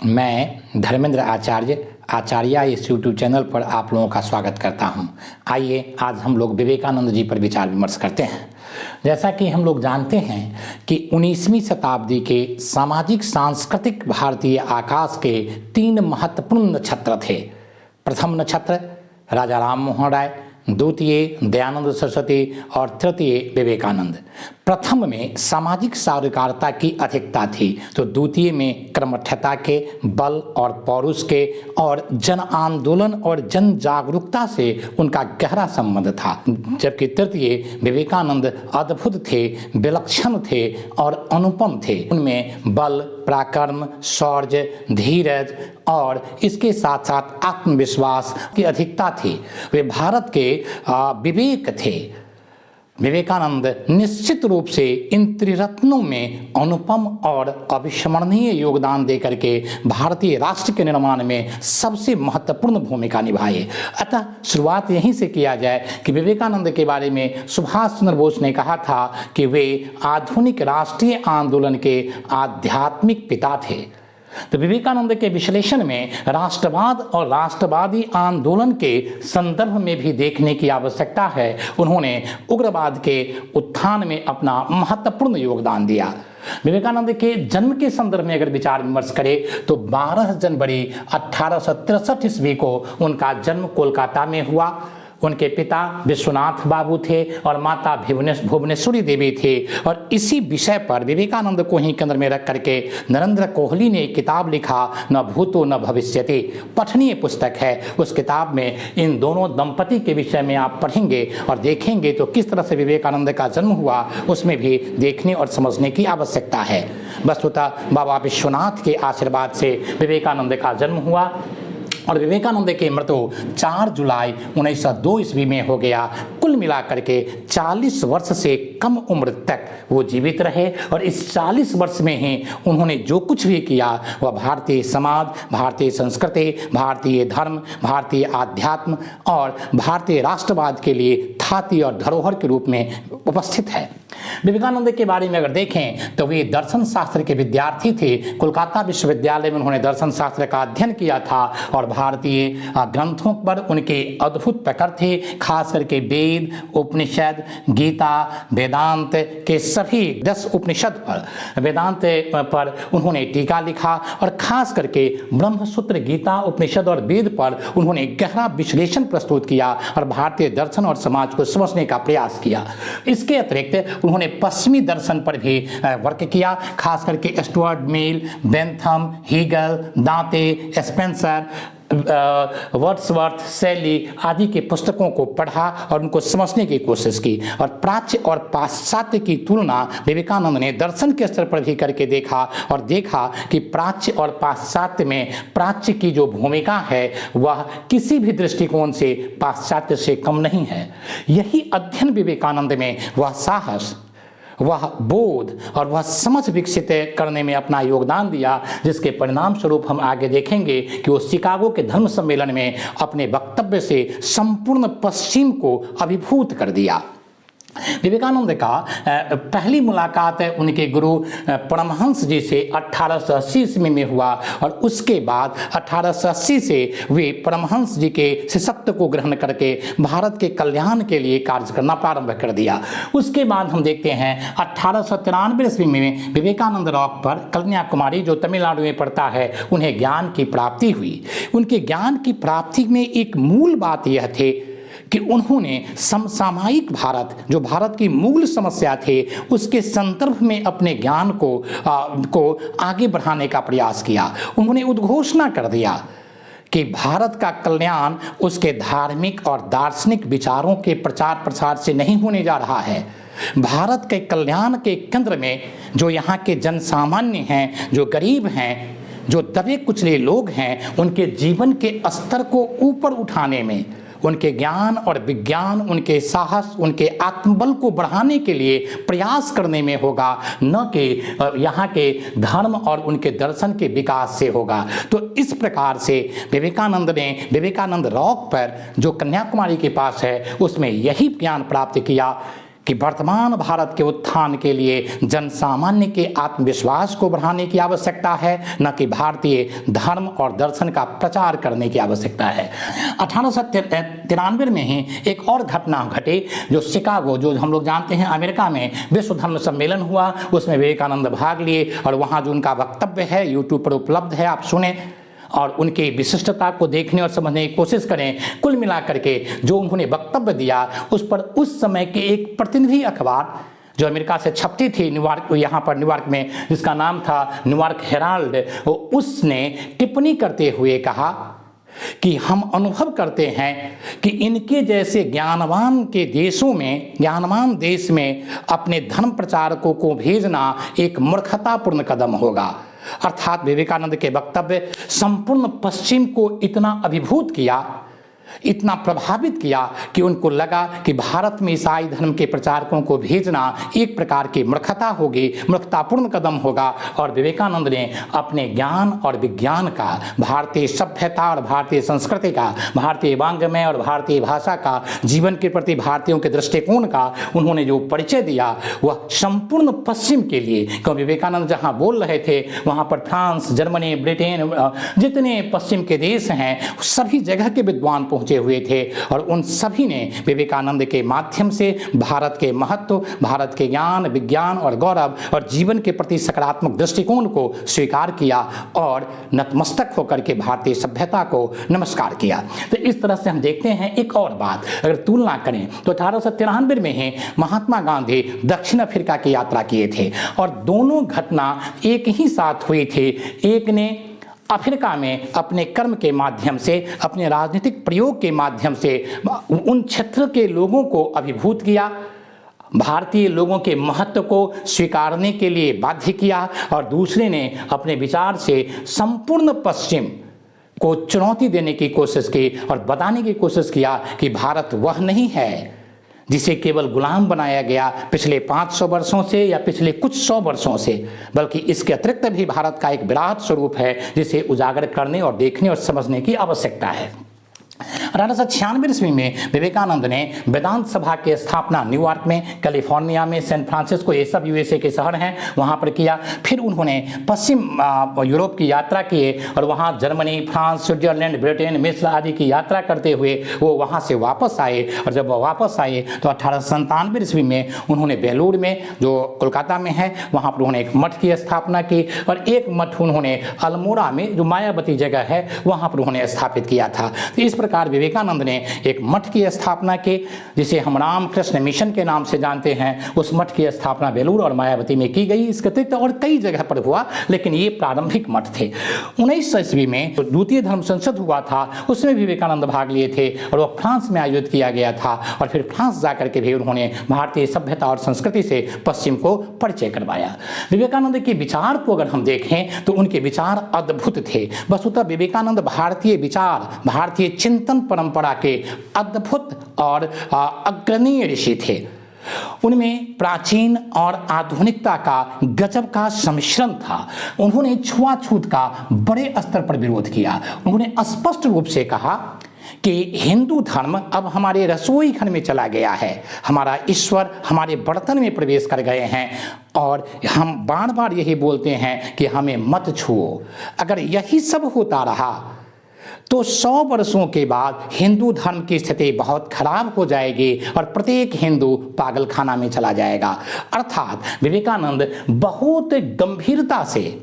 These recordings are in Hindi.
मैं धर्मेंद्र आचार्य इस यूट्यूब चैनल पर आप लोगों का स्वागत करता हूं। आइए आज हम लोग विवेकानंद जी पर विचार विमर्श करते हैं। जैसा कि हम लोग जानते हैं कि 19वीं शताब्दी के सामाजिक सांस्कृतिक भारतीय आकाश के 3 महत्वपूर्ण नक्षत्र थे। प्रथम नक्षत्र राजा राम मोहन राय, द्वितीय दयानंद सरस्वती और तृतीय विवेकानंद। प्रथम में सामाजिक सारोकारिता की अधिकता थी तो द्वितीय में कर्मठता के, बल और पौरुष के और जन आंदोलन और जन जागरूकता से उनका गहरा संबंध था। जबकि तृतीय विवेकानंद अद्भुत थे, विलक्षण थे और अनुपम थे। उनमें बल, पराक्रम, शौर्य, धीरज और इसके साथ साथ आत्मविश्वास की अधिकता थी। वे भारत के विवेक थे। विवेकानंद निश्चित रूप से इन त्रिरत्नों में अनुपम और अविस्मरणीय योगदान देकर के भारतीय राष्ट्र के निर्माण में सबसे महत्वपूर्ण भूमिका निभाए। अतः शुरुआत यहीं से किया जाए कि विवेकानंद के बारे में सुभाष चंद्र बोस ने कहा था कि वे आधुनिक राष्ट्रीय आंदोलन के आध्यात्मिक पिता थे। तो विवेकानंद के विश्लेषण में राष्ट्रवाद और राष्ट्रवादी आंदोलन के संदर्भ में भी देखने की आवश्यकता है। उन्होंने उग्रवाद के उत्थान में अपना महत्वपूर्ण योगदान दिया। विवेकानंद के जन्म के संदर्भ में अगर विचार विमर्श करें तो 12 जनवरी 1863 ईस्वी को उनका जन्म कोलकाता में हुआ। उनके पिता विश्वनाथ बाबू थे और माता भुवनेश्वरी देवी थे। और इसी विषय पर विवेकानंद को ही केंद्र में रख करके नरेंद्र कोहली ने एक किताब लिखा, न भूतो न भविष्यति। पठनीय पुस्तक है। उस किताब में इन दोनों दंपति के विषय में आप पढ़ेंगे और देखेंगे तो किस तरह से विवेकानंद का जन्म हुआ, उसमें भी देखने और समझने की आवश्यकता है। वस्तुतः बाबा विश्वनाथ के आशीर्वाद से विवेकानंद का जन्म हुआ और विवेकानंद की मृत्यु 4 जुलाई 1902 ईस्वी में हो गया। कुल मिलाकर के 40 वर्ष से कम उम्र तक वो जीवित रहे और इस 40 वर्ष में ही उन्होंने जो कुछ भी किया वह भारतीय समाज, भारतीय संस्कृति, भारतीय धर्म, भारतीय आध्यात्म और भारतीय राष्ट्रवाद के लिए ख्याति और धरोहर के रूप में उपस्थित है। विवेकानंद के बारे में अगर देखें तो वे दर्शन शास्त्र के विद्यार्थी थे। कोलकाता विश्वविद्यालय में उन्होंने दर्शन शास्त्र का अध्ययन किया था और भारतीय ग्रंथों पर उनके अद्भुत पकड़ थे। खास करके वेद, उपनिषद, गीता, वेदांत के सभी 10 उपनिषद पर, वेदांत पर उन्होंने टीका लिखा और खास करके ब्रह्मसूत्र, गीता, उपनिषद और वेद पर उन्होंने गहरा विश्लेषण प्रस्तुत किया और भारतीय दर्शन और समाज को समझने का प्रयास किया। इसके अतिरिक्त उन्होंने पश्चिमी दर्शन पर भी वर्क किया। खास करके स्टुअर्ट मिल, बेंथम, हीगल, दांते, स्पेंसर, वर्ड्सवर्थ, शैली आदि के पुस्तकों को पढ़ा और उनको समझने की कोशिश की। और प्राच्य और पाश्चात्य की तुलना विवेकानंद ने दर्शन के स्तर पर भी करके देखा और देखा कि प्राच्य और पाश्चात्य में प्राच्य की जो भूमिका है वह किसी भी दृष्टिकोण से पाश्चात्य से कम नहीं है। यही अध्ययन विवेकानंद में वह साहस, वह बोध और वह समझ विकसित करने में अपना योगदान दिया, जिसके परिणाम स्वरूप हम आगे देखेंगे कि वो शिकागो के धर्म सम्मेलन में अपने वक्तव्य से संपूर्ण पश्चिम को अभिभूत कर दिया। विवेकानंद का पहली मुलाकात उनके गुरु परमहंस जी से 1880 ईस्वी में हुआ और उसके बाद 1880 से वे परमहंस जी के शिष्यत्व को ग्रहण करके भारत के कल्याण के लिए कार्य करना प्रारंभ कर दिया। उसके बाद हम देखते हैं 1893 ईस्वी में विवेकानंद रॉक पर कन्याकुमारी जो तमिलनाडु में पड़ता है उन्हें ज्ञान की प्राप्ति हुई। उनके ज्ञान की प्राप्ति में एक मूल बात यह थी कि उन्होंने समसामयिक भारत, जो भारत की मूल समस्या थे, उसके संदर्भ में अपने ज्ञान को आगे बढ़ाने का प्रयास किया। उन्होंने उद्घोषणा कर दिया कि भारत का कल्याण उसके धार्मिक और दार्शनिक विचारों के प्रचार प्रसार से नहीं होने जा रहा है। भारत के कल्याण के केंद्र में जो यहाँ के जन सामान्य हैं, जो गरीब हैं, जो दबे कुचले लोग हैं, उनके जीवन के स्तर को ऊपर उठाने में, उनके ज्ञान और विज्ञान, उनके साहस, उनके आत्मबल को बढ़ाने के लिए प्रयास करने में होगा, न कि यहाँ के धर्म और उनके दर्शन के विकास से होगा। तो इस प्रकार से विवेकानंद ने विवेकानंद रॉक पर जो कन्याकुमारी के पास है उसमें यही ज्ञान प्राप्त किया कि वर्तमान भारत के उत्थान के लिए जन सामान्य के आत्मविश्वास को बढ़ाने की आवश्यकता है, न कि भारतीय धर्म और दर्शन का प्रचार करने की आवश्यकता है। 1893 में ही एक और घटना घटी, जो शिकागो, जो हम लोग जानते हैं अमेरिका में विश्व धर्म सम्मेलन हुआ, उसमें विवेकानंद भाग लिए और वहाँ जो उनका वक्तव्य है यूट्यूब पर उपलब्ध है, आप सुने और उनकी विशिष्टता को देखने और समझने की कोशिश करें। कुल मिलाकर के जो उन्होंने वक्तव्य दिया उस पर उस समय के एक प्रतिनिधि अखबार जो अमेरिका से छपती थी न्यूयॉर्क, यहाँ पर न्यूयॉर्क में, जिसका नाम था न्यूयॉर्क हेराल्ड, उसने टिप्पणी करते हुए कहा कि हम अनुभव करते हैं कि इनके जैसे ज्ञानवान के देशों में, ज्ञानवान देश में अपने धर्म प्रचारकों को भेजना एक मूर्खतापूर्ण कदम होगा। अर्थात विवेकानंद के वक्तव्य संपूर्ण पश्चिम को इतना अभिभूत किया, इतना प्रभावित किया कि उनको लगा कि भारत में ईसाई धर्म के प्रचारकों को भेजना एक प्रकार की मूर्खता होगी, मूर्खतापूर्ण कदम होगा। और विवेकानंद ने अपने ज्ञान और विज्ञान का, भारतीय सभ्यता और भारतीय संस्कृति का, भारतीय वांग्मय और भारतीय भाषा का, जीवन के प्रति भारतीयों के दृष्टिकोण का उन्होंने जो परिचय दिया वह संपूर्ण पश्चिम के लिए, क्योंकि विवेकानंद जहाँ बोल रहे थे वहाँ पर फ्रांस, जर्मनी, ब्रिटेन, जितने पश्चिम के देश हैं सभी जगह के विद्वान पहुँचे हुए थे और उन सभी ने विवेकानंद के माध्यम से भारत के महत्व, भारत के ज्ञान, विज्ञान और गौरव और जीवन के प्रति सकारात्मक दृष्टिकोण को स्वीकार किया और नतमस्तक होकर के भारतीय सभ्यता को नमस्कार किया। तो इस तरह से हम देखते हैं। एक और बात अगर तुलना करें तो 1893 में ही महात्मा गांधी दक्षिण अफ्रीका की यात्रा किए थे और दोनों घटना एक ही साथ हुई थी। एक ने अफ्रीका में अपने कर्म के माध्यम से, अपने राजनीतिक प्रयोग के माध्यम से उन क्षेत्र के लोगों को अभिभूत किया, भारतीय लोगों के महत्व को स्वीकारने के लिए बाध्य किया, और दूसरे ने अपने विचार से संपूर्ण पश्चिम को चुनौती देने की कोशिश की और बताने की कोशिश किया कि भारत वह नहीं है जिसे केवल गुलाम बनाया गया पिछले 500 वर्षों से या पिछले कुछ 100 वर्षों से, बल्कि इसके अतिरिक्त भी भारत का एक विराट स्वरूप है जिसे उजागर करने और देखने और समझने की आवश्यकता है। 1896 ईस्वी में विवेकानंद ने वेदांत सभा की स्थापना न्यूयॉर्क में, कैलिफोर्निया में, सैन फ्रांसिस्को, ये सब यूएसए के शहर हैं, वहाँ पर किया। फिर उन्होंने पश्चिम यूरोप की यात्रा किए और वहाँ जर्मनी, फ्रांस, स्विट्जरलैंड, ब्रिटेन, मिस्र आदि की यात्रा करते हुए वो वहाँ से वापस आए और जब वो वापस आए तो 1897 ईस्वी में उन्होंने बेलूर में, जो कोलकाता में है, वहाँ पर उन्होंने एक मठ की स्थापना की और एक मठ उन्होंने अल्मोड़ा में, जो मायावती जगह है, वहाँ पर उन्होंने स्थापित किया था। तो इस प्रकार विवेकानंद ने एक मठ की स्थापना की जिसे हम रामकृष्ण मिशन के नाम से जानते हैं। उस मठ की स्थापना बेलूर और मायावती में की गई। इसके अतिरिक्त और कई जगह पर हुआ, लेकिन ये प्रारंभिक मठ थे। 1900 ईस्वी में जो द्वितीय धर्म संसद हुआ था उसमें भी विवेकानंद भाग लिए थे और वह फ्रांस में आयोजित किया गया था और फिर फ्रांस जाकर के भी उन्होंने भारतीय सभ्यता और संस्कृति से पश्चिम को परिचय करवाया। विवेकानंद के विचार को अगर हम देखें तो उनके विचार अद्भुत थे। वस्तुतः विवेकानंद भारतीय विचार, भारतीय चिंतन परंपरा के अद्भुत और अग्रणीय ऋषि थे। उनमें प्राचीन और आधुनिकता का गजब का सम्मिश्रण था। उन्होंने छुआछूत का बड़े स्तर पर विरोध किया। उन्होंने स्पष्ट रूप से कहा कि हिंदू धर्म अब हमारे रसोई घर में चला गया है, हमारा ईश्वर हमारे बर्तन में प्रवेश कर गए हैं और हम बार बार यही बोलते हैं कि हमें मत छुओ। अगर यही सब होता रहा तो 100 वर्षों के बाद हिंदू धर्म की स्थिति बहुत खराब हो जाएगी और प्रत्येक हिंदू पागल खाना में चला जाएगा। अर्थात विवेकानंद बहुत गंभीरता से,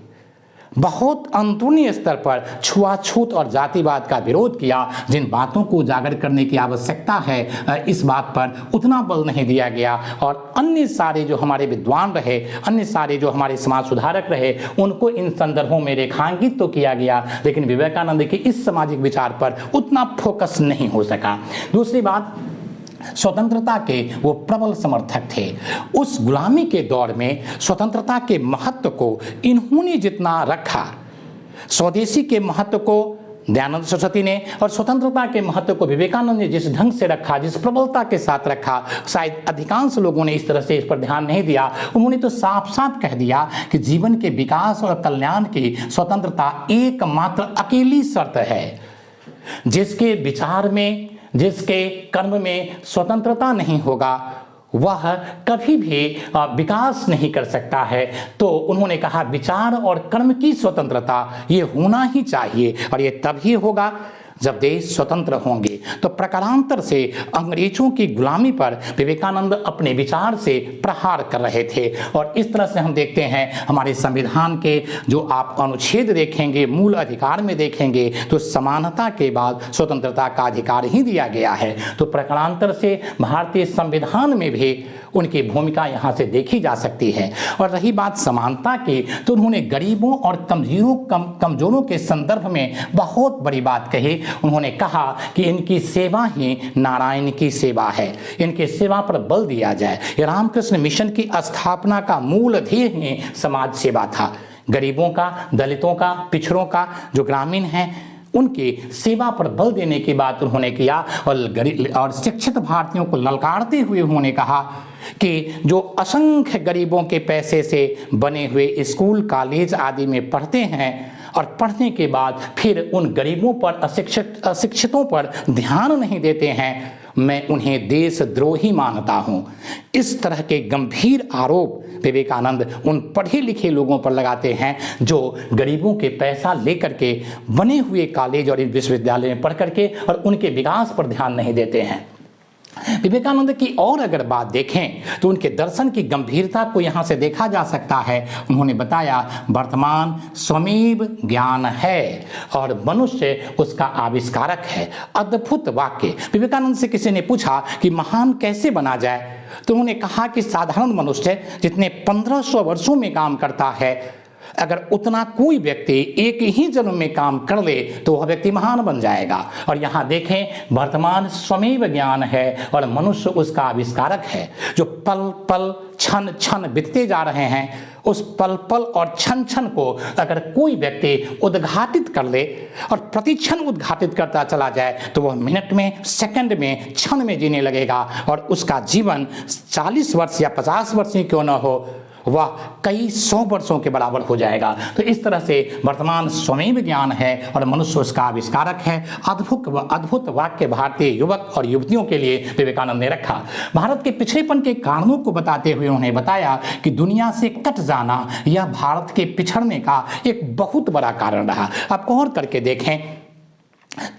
बहुत अंदरूनी स्तर पर छुआछूत और जातिवाद का विरोध किया। जिन बातों को उजागर करने की आवश्यकता है इस बात पर उतना बल नहीं दिया गया और अन्य सारे जो हमारे विद्वान रहे, अन्य सारे जो हमारे समाज सुधारक रहे, उनको इन संदर्भों में रेखांकित तो किया गया, लेकिन विवेकानंद के इस सामाजिक विचार पर उतना फोकस नहीं हो सका। दूसरी बात, स्वतंत्रता के वो प्रबल समर्थक थे। उस गुलामी के दौर में स्वतंत्रता के महत्व को इन्होंने जितना रखा, स्वदेशी के महत्व को दयानंद सरस्वती ने और स्वतंत्रता के महत्व को विवेकानंद ने जिस ढंग से रखा, जिस प्रबलता के साथ रखा, शायद अधिकांश लोगों ने इस तरह से इस पर ध्यान नहीं दिया। उन्होंने तो साफ साफ कह दिया कि जीवन के विकास और कल्याण की स्वतंत्रता एकमात्र अकेली शर्त है। जिसके विचार में, जिसके कर्म में स्वतंत्रता नहीं होगा वह कभी भी विकास नहीं कर सकता है। तो उन्होंने कहा विचार और कर्म की स्वतंत्रता ये होना ही चाहिए, और ये तभी होगा जब देश स्वतंत्र होंगे। तो प्रकारांतर से अंग्रेजों की गुलामी पर विवेकानंद अपने विचार से प्रहार कर रहे थे। और इस तरह से हम देखते हैं हमारे संविधान के जो आप अनुच्छेद देखेंगे, मूल अधिकार में देखेंगे, तो समानता के बाद स्वतंत्रता का अधिकार ही दिया गया है। तो प्रकारांतर से भारतीय संविधान में भी उनकी भूमिका यहाँ से देखी जा सकती है। और रही बात समानता की, तो उन्होंने गरीबों और कमजोरों के संदर्भ में बहुत बड़ी बात कही। उन्होंने कहा कि इनकी सेवा ही नारायण की सेवा है, इनकी सेवा पर बल दिया जाए। ये रामकृष्ण मिशन की स्थापना का मूल ध्येय ही समाज सेवा था। गरीबों का, दलितों का, पिछड़ों का, जो ग्रामीण हैं, उनकी सेवा पर बल देने की बात उन्होंने किया। और शिक्षित भारतीयों को ललकारते हुए उन्होंने कहा कि जो असंख्य गरीबों के पैसे से बने हुए स्कूल, कॉलेज आदि में पढ़ते हैं और पढ़ने के बाद फिर उन गरीबों पर, अशिक्षितों पर ध्यान नहीं देते हैं, मैं उन्हें देशद्रोही मानता हूं। इस तरह के गंभीर आरोप विवेकानंद उन पढ़े लिखे लोगों पर लगाते हैं जो गरीबों के पैसा लेकर के बने हुए कॉलेज और विश्वविद्यालय में पढ़ करके और उनके विकास पर ध्यान नहीं देते हैं। विवेकानंद की और अगर बात देखें तो उनके दर्शन की गंभीरता को यहाँ से देखा जा सकता है। उन्होंने बताया वर्तमान स्वमेव ज्ञान है और मनुष्य उसका आविष्कारक है। अद्भुत वाक्य। विवेकानंद से किसी ने पूछा कि महान कैसे बना जाए, तो उन्होंने कहा कि साधारण मनुष्य जितने 1500 वर्षों में काम करता है, अगर उतना कोई व्यक्ति एक ही जन्म में काम कर ले तो वह व्यक्ति महान बन जाएगा। और यहाँ देखें वर्तमान स्वमेव ज्ञान है और मनुष्य उसका आविष्कारक है। जो पल पल क्षण क्षण बीतते जा रहे हैं, उस पल पल और क्षण क्षण को अगर कोई व्यक्ति उद्घाटित कर ले और प्रतिक्षण उद्घाटित करता चला जाए तो वह मिनट में, सेकंड में, क्षण में जीने लगेगा और उसका जीवन 40 वर्ष या 50 वर्ष ही क्यों न हो, वह कई 100 वर्षों के बराबर हो जाएगा। तो इस तरह से वर्तमान स्वमेव ज्ञान है और मनुष्य उसका आविष्कारक है। अद्भुत वाक्य भारतीय युवक और युवतियों के लिए विवेकानंद ने रखा। भारत के पिछड़ेपन के कारणों को बताते हुए उन्होंने बताया कि दुनिया से कट जाना यह भारत के पिछड़ने का एक बहुत बड़ा कारण रहा। आप गौर करके देखें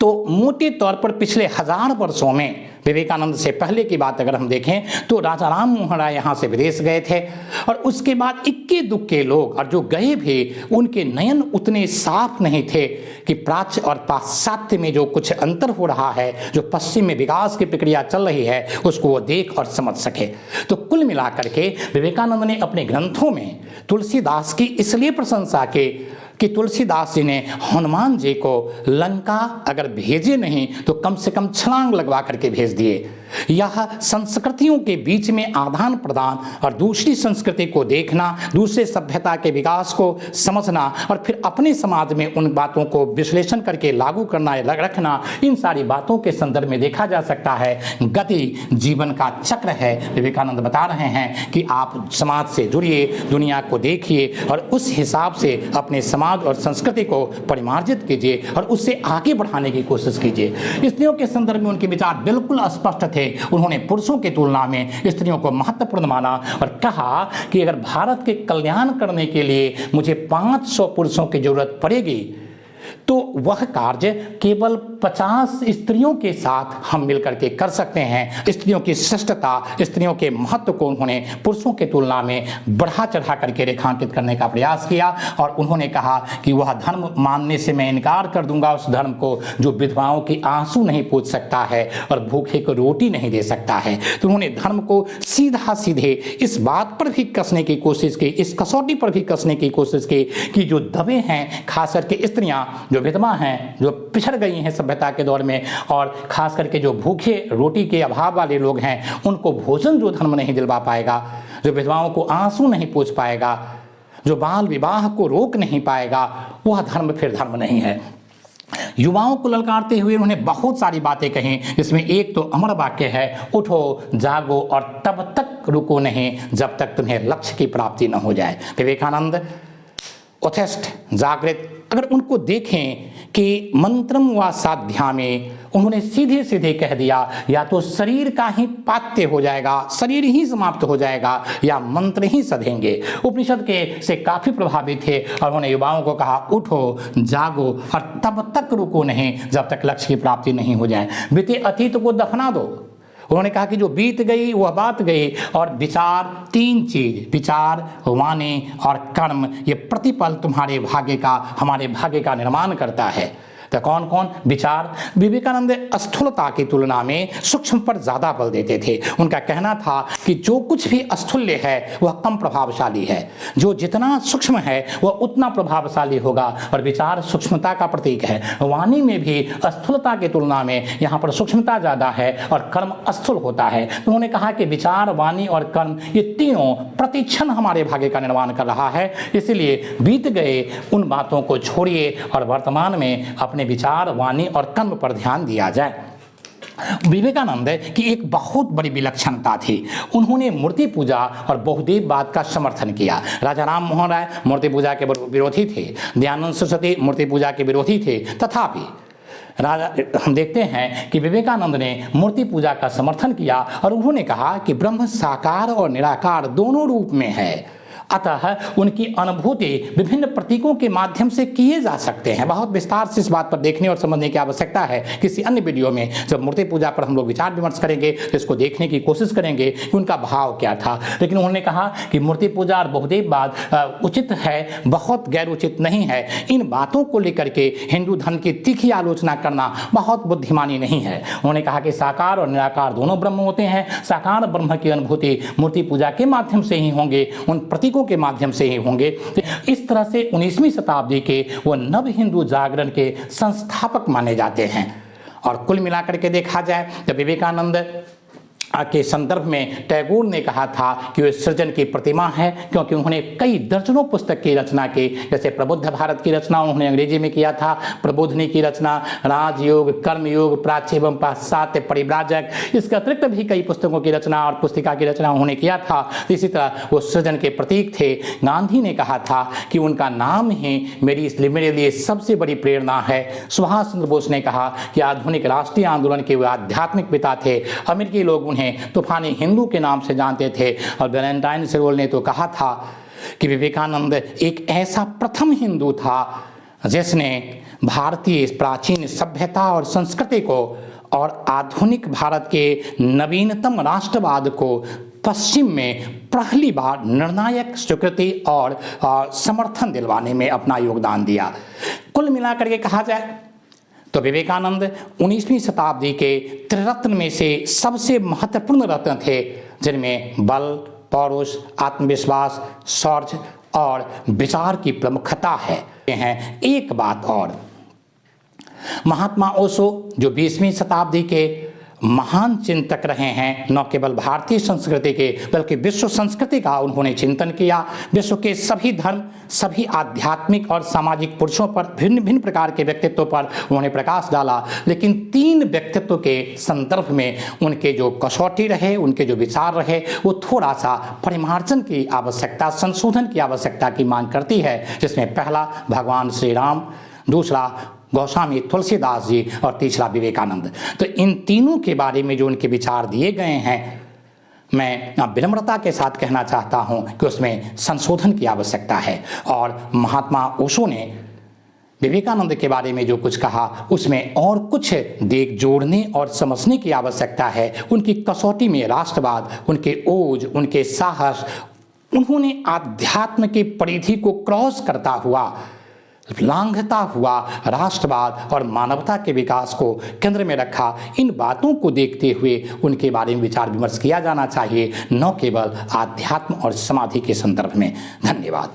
तो मोटे तौर पर पिछले 1000 वर्षों में, विवेकानंद से पहले की बात अगर हम देखें तो राजा राम मोहन राय यहाँ से विदेश गए थे और उसके बाद इक्के दुक्के लोग, और जो गए भी उनके नयन उतने साफ नहीं थे कि प्राच्य और पाश्चात्य में जो कुछ अंतर हो रहा है, जो पश्चिम में विकास की प्रक्रिया चल रही है, उसको वो देख और समझ सके। तो कुल मिलाकर के विवेकानंद ने अपने ग्रंथों में तुलसीदास की इसलिए प्रशंसा की कि तुलसीदास जी ने हनुमान जी को लंका अगर भेजे नहीं तो कम से कम छलांग लगवा करके भेज दिए। यह संस्कृतियों के बीच में आदान प्रदान और दूसरी संस्कृति को देखना, दूसरे सभ्यता के विकास को समझना और फिर अपने समाज में उन बातों को विश्लेषण करके लागू करना या रखना, इन सारी बातों के संदर्भ में देखा जा सकता है। गति जीवन का चक्र है। विवेकानंद बता रहे हैं कि आप समाज से जुड़िए, दुनिया को देखिए और उस हिसाब से अपने समाज और संस्कृति को परिमार्जित कीजिए और उससे आगे बढ़ाने की कोशिश कीजिए। स्त्रियों के संदर्भ में उनके विचार बिल्कुल स्पष्ट थे। उन्होंने पुरुषों की तुलना में स्त्रियों को महत्वपूर्ण माना और कहा कि अगर भारत के कल्याण करने के लिए मुझे 500 पुरुषों की जरूरत पड़ेगी तो वह कार्य केवल 50 स्त्रियों के साथ हम मिलकर के कर सकते हैं। स्त्रियों की श्रेष्ठता, स्त्रियों के महत्व को उन्होंने पुरुषों की तुलना में बढ़ा चढ़ा करके रेखांकित करने का प्रयास किया और उन्होंने कहा कि वह धर्म मानने से मैं इनकार कर दूंगा उस धर्म को जो विधवाओं के आंसू नहीं पूछ सकता है और भूखे को रोटी नहीं दे सकता है। तो उन्होंने धर्म को सीधा सीधे इस बात पर भी कसने की कोशिश की, इस कसौटी पर भी कसने की कोशिश की कि जो दबे हैं, खास करके स्त्रियां जो विधवा हैं, जो पिछड़ गई हैं सभ्यता के दौर में, और खास करके जो भूखे रोटी के अभाव वाले लोग हैं, उनको भोजन जो धर्म नहीं दिलवा पाएगा, जो विधवाओं को आंसू नहीं पूछ पाएगा, जो बाल विवाह को रोक नहीं पाएगा, वह धर्म फिर धर्म नहीं है। युवाओं को ललकारते हुए उन्होंने बहुत सारी बातें कही, जिसमें एक तो अमर वाक्य है, उठो जागो और तब तक रुको नहीं जब तक तुम्हें लक्ष्य की प्राप्ति न हो जाए। विवेकानंद, ओथेस्ट, जागृत, अगर उनको देखें कि मंत्रम व साध्या में उन्होंने सीधे सीधे कह दिया या तो शरीर का ही पात्य हो जाएगा, शरीर ही समाप्त हो जाएगा, या मंत्र ही सधेंगे। उपनिषद के से काफी प्रभावित थे और उन्होंने युवाओं को कहा उठो जागो और तब तक रुको नहीं जब तक लक्ष्य की प्राप्ति नहीं हो जाए। बीते अतीत को दफना दो। उन्होंने कहा कि जो बीत गई वह बात गई, और विचार, तीन चीज, विचार, वाणी और कर्म, ये प्रतिपल तुम्हारे भाग्य का, हमारे भाग्य का निर्माण करता है। तो कौन कौन? विचार। विवेकानंद स्थूलता की तुलना में सूक्ष्म पर ज्यादा बल देते थे। उनका कहना था कि जो कुछ भी स्थूल्य है वह कम प्रभावशाली है, जो जितना सूक्ष्म है वह उतना प्रभावशाली होगा, और विचार सूक्ष्मता का प्रतीक है। वाणी में भी स्थूलता की तुलना में यहाँ पर सूक्ष्मता ज्यादा है और कर्म स्थूल होता है। तो उन्होंने कहा कि विचार, वाणी और कर्म, ये तीनों प्रतिक्षण हमारे भाग्य का निर्माण कर रहा है। इसलिए बीत गए उन बातों को छोड़िए और वर्तमान में अपने विचार, वाणी और कर्म पर ध्यान दिया जाए। विवेकानंद की एक बहुत बड़ी विलक्षणता थी, उन्होंने मूर्ति पूजा और बहुदेववाद का समर्थन किया। राजा राम मोहन राय मूर्ति पूजा के विरोधी थे, दयानंद सरस्वती मूर्ति पूजा के विरोधी थे, तथापि हम देखते हैं कि विवेकानंद ने मूर्ति पूजा का समर्थन किया और उन्होंने कहा कि ब्रह्म साकार और निराकार दोनों रूप में है, अतः उनकी अनुभूति विभिन्न प्रतीकों के माध्यम से किए जा सकते हैं। बहुत विस्तार से इस बात पर देखने और समझने की आवश्यकता है। किसी अन्य वीडियो में जब मूर्ति पूजा पर हम लोग विचार विमर्श करेंगे तो इसको देखने की कोशिश करेंगे कि उनका भाव क्या था। लेकिन उन्होंने कहा कि मूर्ति पूजा और बहुदेववाद उचित है, बहुत गैर उचित नहीं है। इन बातों को लेकर के हिंदू धर्म की तीखी आलोचना करना बहुत बुद्धिमानी नहीं है। उन्होंने कहा कि साकार और निराकार दोनों ब्रह्म होते हैं। साकार ब्रह्म की अनुभूति मूर्ति पूजा के माध्यम से ही होंगे, उन प्रतीकों के माध्यम से ही होंगे। इस तरह से 19वीं शताब्दी के वो नव हिंदू जागरण के संस्थापक माने जाते हैं। और कुल मिलाकर के देखा जाए तो विवेकानंद के संदर्भ में टैगोर ने कहा था कि वे सृजन की प्रतिमा है, क्योंकि उन्होंने कई दर्जनों पुस्तक की रचना की। जैसे प्रबुद्ध भारत की रचना उन्होंने अंग्रेजी में किया था, प्रबोधिनी की रचना, राजयोग, कर्मयोग, प्राच्य एवं पाश्चात्य परिव्राजक, इसके अतिरिक्त भी कई पुस्तकों की रचना और पुस्तिका की रचना उन्होंने किया था। इसी तरह वो सृजन के प्रतीक थे। गांधी ने कहा था कि उनका नाम ही मेरे लिए सबसे बड़ी प्रेरणा है। सुभाष चंद्र बोस ने कहा कि आधुनिक राष्ट्रीय आंदोलन के वे आध्यात्मिक पिता थे। अमेरिकी लोग उन्हें तूफानी हिंदू के नाम से जानते थे। और वैलेंटाइन सेरोल ने तो कहा था कि विवेकानंद एक ऐसा प्रथम हिंदू था जिसने भारतीय प्राचीन सभ्यता और संस्कृति को और आधुनिक भारत के नवीनतम राष्ट्रवाद को पश्चिम में पहली बार निर्णायक स्वीकृति और समर्थन दिलवाने में अपना योगदान दिया। कुल मिलाकर के कहा जाए तो विवेकानंद 19वीं शताब्दी के त्रिरत्न में से सबसे महत्वपूर्ण रत्न थे, जिनमें बल, पौरुष, आत्मविश्वास, शौर्य और विचार की प्रमुखता है। एक बात और, महात्मा ओशो जो 20वीं शताब्दी के महान चिंतक रहे हैं, न केवल भारतीय संस्कृति के बल्कि विश्व संस्कृति का उन्होंने चिंतन किया। विश्व के सभी धर्म, सभी आध्यात्मिक और सामाजिक पुरुषों पर, भिन्न भिन्न प्रकार के व्यक्तित्व पर उन्होंने प्रकाश डाला। लेकिन तीन व्यक्तित्व के संदर्भ में उनके जो कसौटी रहे, उनके जो विचार रहे, वो थोड़ा सा परिमार्जन की आवश्यकता, संशोधन की आवश्यकता की मांग करती है। जिसमें पहला भगवान श्री राम, दूसरा गोस्वामी तुलसीदास जी और तीसरा विवेकानंद। तो इन तीनों के बारे में जो उनके विचार दिए गए हैं, मैं विनम्रता के साथ कहना चाहता हूं कि उसमें संशोधन की आवश्यकता है। और महात्मा ओशो ने विवेकानंद के बारे में जो कुछ कहा उसमें और कुछ देख जोड़ने और समझने की आवश्यकता है। उनकी कसौटी में राष्ट्रवाद, उनके ओज, उनके साहस, उन्होंने आध्यात्म की परिधि को क्रॉस करता हुआ, लांघता हुआ राष्ट्रवाद और मानवता के विकास को केंद्र में रखा। इन बातों को देखते हुए उनके बारे में विचार विमर्श किया जाना चाहिए, न केवल आध्यात्म और समाधि के संदर्भ में। धन्यवाद।